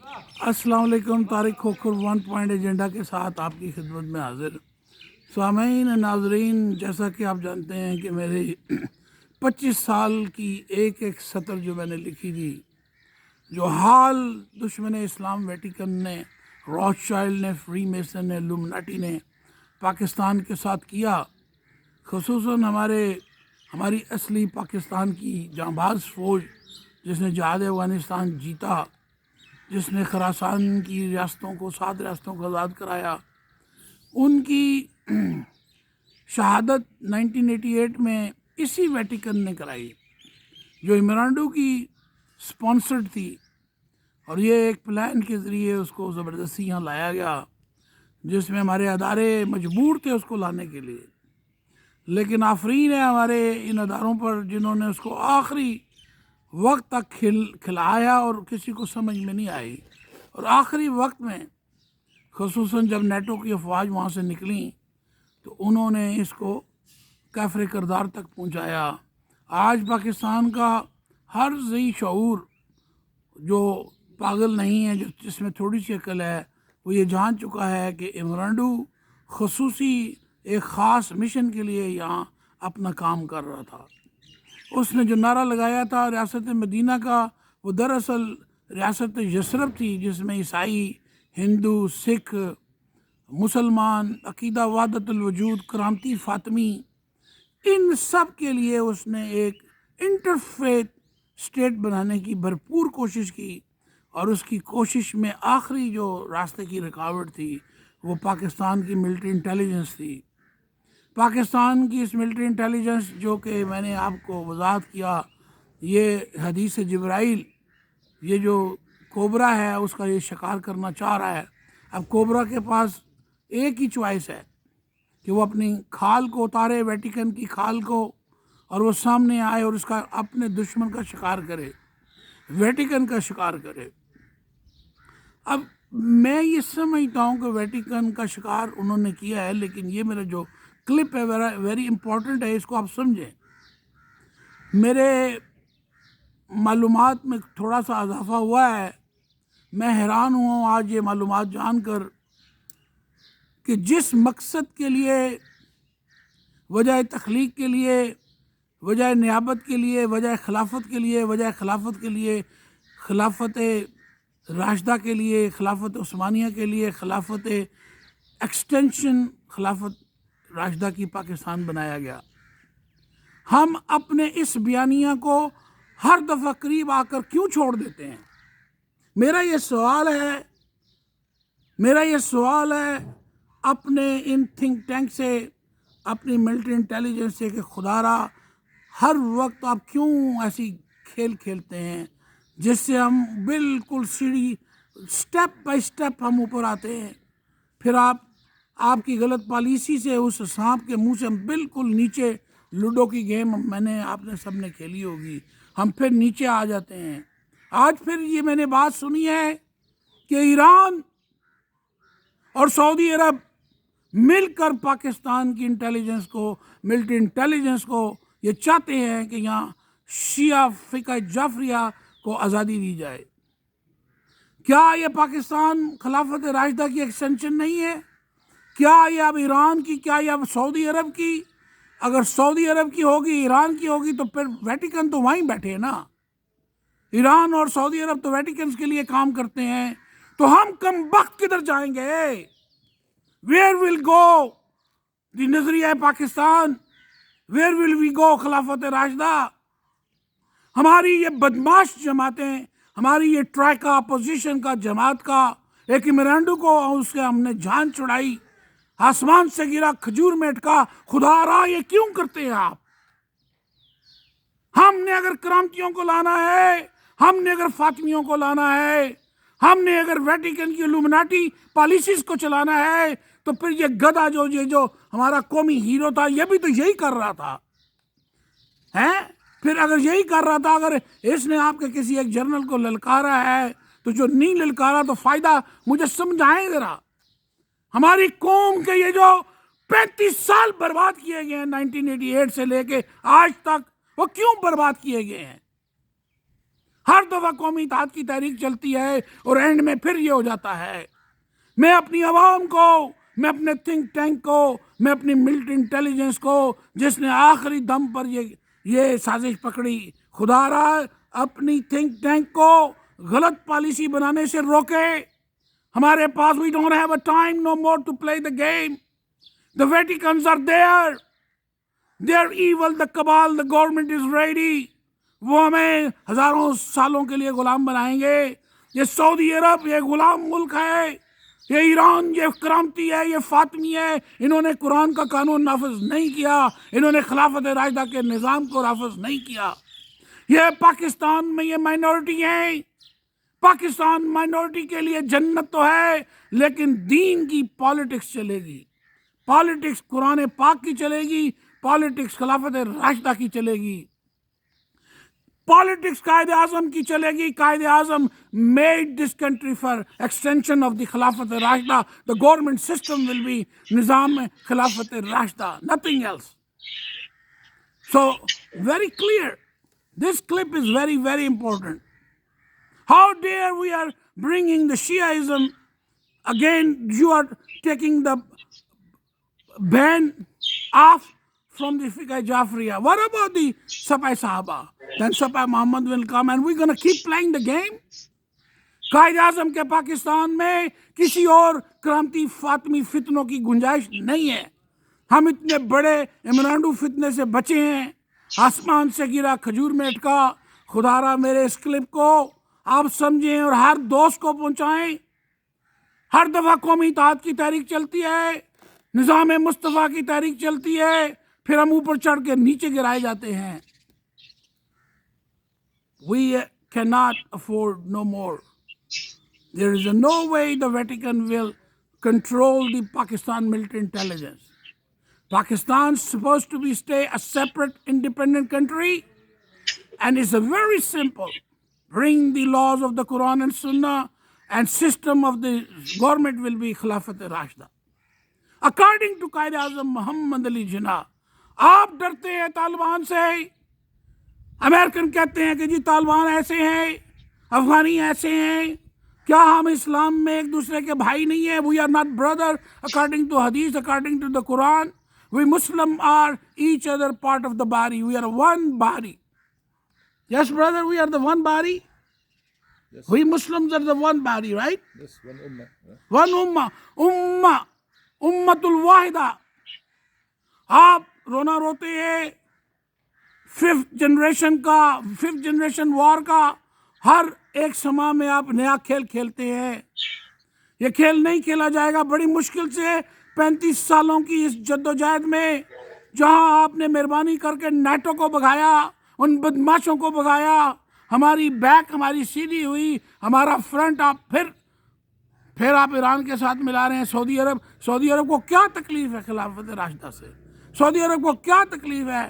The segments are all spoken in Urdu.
السلام علیکم، طارق کھوکھر 1 پوائنٹ ایجنڈا کے ساتھ آپ کی خدمت میں حاضر۔ سامعین ناظرین، جیسا کہ آپ جانتے ہیں کہ میرے 25 سال کی ایک ایک سطر جو میں نے لکھی تھی، جو حال دشمن اسلام ویٹیکن نے، روتھ شائلڈ نے، فری میسن نے، ایلومناٹی نے پاکستان کے ساتھ کیا، خصوصاً ہماری اصلی پاکستان کی جانباز فوج جس نے جہاد افغانستان جیتا، جس نے خراسان کی ریاستوں کو 7 ریاستوں کو آزاد کرایا، ان کی شہادت 1988 میں اسی ویٹیکن نے کرائی جو عمرانڈو کی سپانسرڈ تھی، اور یہ ایک پلان کے ذریعے اس کو زبردستی یہاں لایا گیا، جس میں ہمارے ادارے مجبور تھے اس کو لانے کے لیے، لیکن آفرین ہے ہمارے ان اداروں پر جنہوں نے اس کو آخری وقت تک کھلایا اور کسی کو سمجھ میں نہیں آئی، اور آخری وقت میں خصوصاً جب نیٹو کی افواج وہاں سے نکلیں تو انہوں نے اس کو کیفر کردار تک پہنچایا۔ آج پاکستان کا ہر ذی شعور جو پاگل نہیں ہے، جس میں تھوڑی سی عقل ہے، وہ یہ جان چکا ہے کہ عمرانڈو خصوصی ایک خاص مشن کے لیے یہاں اپنا کام کر رہا تھا۔ اس نے جو نعرہ لگایا تھا ریاست مدینہ کا، وہ دراصل ریاست یثرب تھی، جس میں عیسائی، ہندو، سکھ، مسلمان، عقیدہ وحدت الوجود، کرامتی فاطمی، ان سب کے لیے اس نے ایک انٹرفیتھ اسٹیٹ بنانے کی بھرپور کوشش کی، اور اس کی کوشش میں آخری جو راستے کی رکاوٹ تھی وہ پاکستان کی ملٹری انٹیلیجنس تھی۔ پاکستان کی اس ملٹری انٹیلیجنس جو کہ میں نے آپ کو وضاحت کیا، یہ حدیث جبرائیل، یہ جو کوبرا ہے اس کا یہ شکار کرنا چاہ رہا ہے۔ اب کوبرا کے پاس ایک ہی چوائس ہے کہ وہ اپنی کھال کو اتارے، ویٹیکن کی کھال کو، اور وہ سامنے آئے اور اس کا اپنے دشمن کا شکار کرے، ویٹیکن کا شکار کرے۔ اب میں یہ سمجھتا ہوں کہ ویٹیکن کا شکار انہوں نے کیا ہے، لیکن یہ میرا جو کلپ ہے ویری امپورٹنٹ ہے، اس کو آپ سمجھیں۔ میرے معلومات میں تھوڑا سا اضافہ ہوا ہے، میں حیران ہوں آج یہ معلومات جان کر کہ جس مقصد کے لیے، وجہ تخلیق کے لیے، وجہ نیابت کے لیے، وجہ خلافت کے لیے، وجہ خلافت کے لیے، خلافت راشدہ کے لیے، خلافت عثمانیہ کے لیے، خلافت ایکسٹینشن خلافت راشدہ کی پاکستان بنایا گیا، ہم اپنے اس بیانیہ کو ہر دفعہ قریب آ کر کیوں چھوڑ دیتے ہیں؟ میرا یہ سوال ہے اپنے ان تھنک ٹینک سے، اپنی ملٹری انٹیلیجنس سے، کہ خدا را ہر وقت آپ کیوں ایسی کھیل کھیلتے ہیں جس سے ہم بالکل سیڑھی سٹیپ بائی سٹیپ ہم اوپر آتے ہیں، پھر آپ کی غلط پالیسی سے اس سانپ کے منہ سے ہم بالکل نیچے، لوڈو کی گیم آپ نے سب نے کھیلی ہوگی، ہم پھر نیچے آ جاتے ہیں۔ آج پھر یہ میں نے بات سنی ہے کہ ایران اور سعودی عرب مل کر پاکستان کی انٹیلیجنس کو، ملٹری انٹیلیجنس کو، یہ چاہتے ہیں کہ یہاں شیعہ فقہ جعفریہ کو آزادی دی جائے۔ کیا یہ پاکستان خلافت راشدہ کی ایکسٹینشن نہیں ہے؟ کیا یہ اب ایران کی، کیا یہ اب سعودی عرب کی؟ اگر سعودی عرب کی ہوگی، ایران کی ہوگی، تو پھر ویٹیکن تو وہیں بیٹھے ہیں نا۔ ایران اور سعودی عرب تو ویٹیکنز کے لیے کام کرتے ہیں، تو ہم کم بخت کدھر جائیں گے؟ ویئر ول گو دی نظریہ پاکستان؟ ویئر ول وی گو خلافت راشدہ؟ ہماری یہ بدماش جماعتیں، ہماری یہ ٹرائکا اپوزیشن کا جماعت کا ایک عمرانڈو کو اس کے ہم نے جان چھڑائی، آسمان سے گرا کھجور میں اٹکا، خدا را یہ کیوں کرتے ہیں آپ؟ ہم نے اگر کرامتیوں کو لانا ہے، ہم نے اگر فاطمیوں کو لانا ہے، ہم نے اگر ویٹیکن کی ایلومناٹی پالیسیز کو چلانا ہے، تو پھر یہ گدھا جو ہمارا قومی ہیرو تھا، یہ بھی تو یہی کر رہا تھا۔ پھر اگر یہی کر رہا تھا، اگر اس نے آپ کے کسی ایک جنرل کو للکارا ہے، تو جو نہیں للکارا تو فائدہ مجھے سمجھائیں ذرا۔ ہماری قوم کے یہ جو 35 سال برباد کیے گئے ہیں 1988 سے لے کے آج تک، وہ کیوں برباد کیے گئے ہیں؟ ہر دفعہ قومی اتحاد کی تحریک چلتی ہے اور اینڈ میں پھر یہ ہو جاتا ہے. میں اپنی عوام کو، میں اپنے تھنک ٹینک کو، میں اپنی ملٹری انٹیلیجنس کو، جس نے آخری دم پر یہ سازش پکڑی، خدا را اپنی تھنک ٹینک کو غلط پالیسی بنانے سے روکے. ہمارے پاس we don't have a time no more to play the game. The Vaticans are there. They are evil, the cabal, the government is ready. وہ ہمیں ہزاروں سالوں کے لیے غلام بنائیں گے. یہ سعودی عرب یہ غلام ملک ہے، یہ ایران یہ کرامتی ہے، یہ فاطمی ہے. انہوں نے قرآن کا قانون نافذ نہیں کیا، انہوں نے خلافت راشدہ کے نظام کو نافذ نہیں کیا. یہ پاکستان میں یہ مائنورٹی ہیں. پاکستان مائنورٹی کے لیے جنت تو ہے، لیکن دین کی پالیٹکس چلے گی. پالیٹکس قرآن پاک کی چلے گی، پالیٹکس خلافت راشدہ کی چلے گی، پالیٹکس قائد اعظم کی چلے گی. Quaid Azam made this country for extension of the خلافت راشدہ. The government system will be نظام خلافت راشدہ, nothing else. So very clear. This clip is very, very important. How dare we are bringing the Shiaism again? You are taking the ban off from the fiqh Ja'fریہ. What about the Sapai Sahaba? Then Sapai Muhammad will come and we're going to keep playing the game. Quaid Azam کے پاکستان میں کسی اور کرامتی فاطمی فتنوں کی گنجائش نہیں ہے. ہم اتنے بڑے عمرانڈو فتنے سے بچے ہیں. آسمان سے گرا کھجور میں اٹکا. خدا را میرے اس کلپ کو آپ سمجھیں اور ہر دوست کو پہنچائیں. ہر دفعہ قومی اتحاد کی تحریک چلتی ہے، نظام مصطفیٰ کی تحریک چلتی ہے، پھر ہم اوپر چڑھ کے نیچے گرائے جاتے ہیں. We cannot afford no more. There is no way the Vatican will control the Pakistan military intelligence. Pakistan is supposed to stay a separate independent country, and it's a very simple. Bring the laws of the Quran and Sunnah, and system of the government will be Khilafat Rashida. According to Qaid Azam Muhammad Ali Jinnah, آپ ڈرتے ہیں طالبان سے. امریکن کہتے ہیں کہ جی طالبان ایسے ہیں، افغانی ایسے ہیں. کیا ہم اسلام میں ایک دوسرے کے بھائی نہیں ہیں؟ We are not brother according to hadith, according to the Quran. We Muslim are each other part of the body. We are one body. Yes, brother, we are the one body. Yes. We Muslims are the one body, right? Yes, one ummah. Yeah. One ummah. Ummatul wahida. آپ رونا روتے ہیں ففتھ جنریشن وار کا. ہر ایک سما میں آپ نیا کھیل کھیلتے ہیں. یہ کھیل نہیں کھیلا جائے گا. بڑی مشکل سے 35 سالوں کی اس جدوجہد میں جہاں آپ نے مہربانی کر کے نیٹو کو بھگایا، ان بدماشوں کو بھگایا، ہماری بیک ہماری سیدھی ہوئی، ہمارا فرنٹ آپ پھر آپ ایران کے ساتھ ملا رہے ہیں. سعودی عرب کو کیا تکلیف ہے خلافت راشدہ سے؟ سعودی عرب کو کیا تکلیف ہے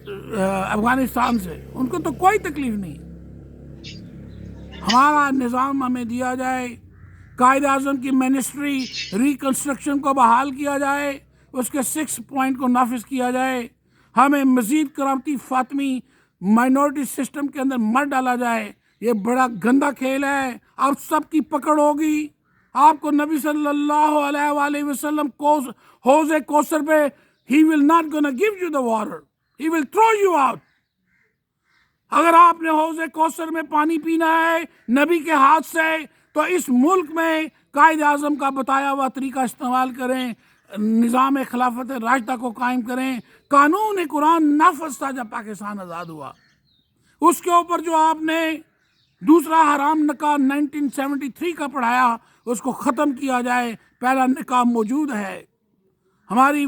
افغانستان سے؟ ان کو تو کوئی تکلیف نہیں. ہمارا نظام ہمیں دیا جائے، قائد اعظم کی منسٹری ریکنسٹرکشن کو بحال کیا جائے، اس کے 6 پوائنٹ کو نافذ کیا جائے، ہمیں مزید کرامتی فاطمی مائنورٹی سسٹم کے اندر مر ڈالا جائے. یہ بڑا گندا کھیل ہے. آپ سب کی پکڑ ہوگی. آپ کو نبی صلی اللہ علیہ وآلہ وسلم کو حوض کوثر پہ He will not gonna give you the water. He will throw you out. اگر آپ نے حوض کوثر میں پانی پینا ہے نبی کے ہاتھ سے تو اس ملک میں قائد اعظم کا بتایا ہوا طریقہ استعمال کریں، نظام خلافت راشدہ کو قائم کریں. قانون قرآن نافذ تھا جب پاکستان آزاد ہوا. اس کے اوپر جو آپ نے دوسرا حرام نکاح 1973 کا پڑھایا اس کو ختم کیا جائے. پہلا نکاح موجود ہے. ہماری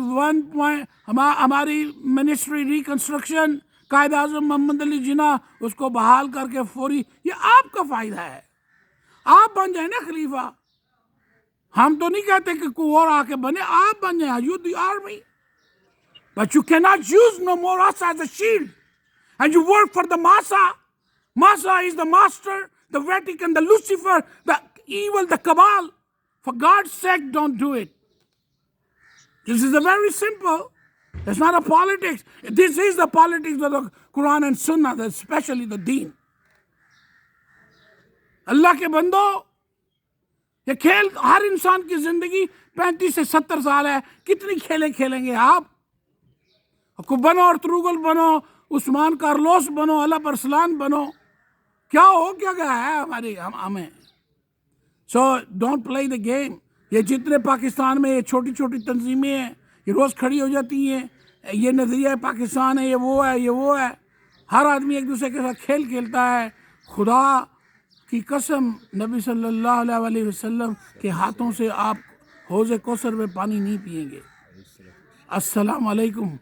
ہماری منسٹری ریکنسٹرکشن قائد اعظم محمد علی جناح اس کو بحال کر کے فوری، یہ آپ کا فائدہ ہے. آپ بن جائیں نا خلیفہ. ہم تو نہیں کہتے کہ کوئی اور آ کے بنے، آپ بن جائیں. You the army, but you cannot use no more us as a shield. And you work for the Massa. Massa is the master, the Vatican, the Lucifer, the evil, the cabal. For God's sake, don't do it. This is a very simple. It's not a politics. This is the politics of the Quran and Sunnah, especially the Deen. اللہ کے بندو، یہ کھیل ہر انسان کی زندگی 35 سے 70 سال ہے، کتنی کھیلیں کھیلیں گے آپ؟ بنو ارطغرل بنو، عثمان کارلوس بنو، اللہ ارسلان بنو، کیا ہو کیا گیا ہے ہمیں؟ So don't play the game. یہ جتنے پاکستان میں یہ چھوٹی چھوٹی تنظیمیں ہیں، یہ روز کھڑی ہو جاتی ہیں، یہ نظریہ پاکستان ہے، یہ وہ ہے، ہر آدمی ایک دوسرے کے ساتھ کھیل کھیلتا ہے. خدا کی قسم نبی صلی اللہ علیہ وسلم کے ہاتھوں سے آپ حوض کوثر میں پانی نہیں پئیں گے. السلام علیکم.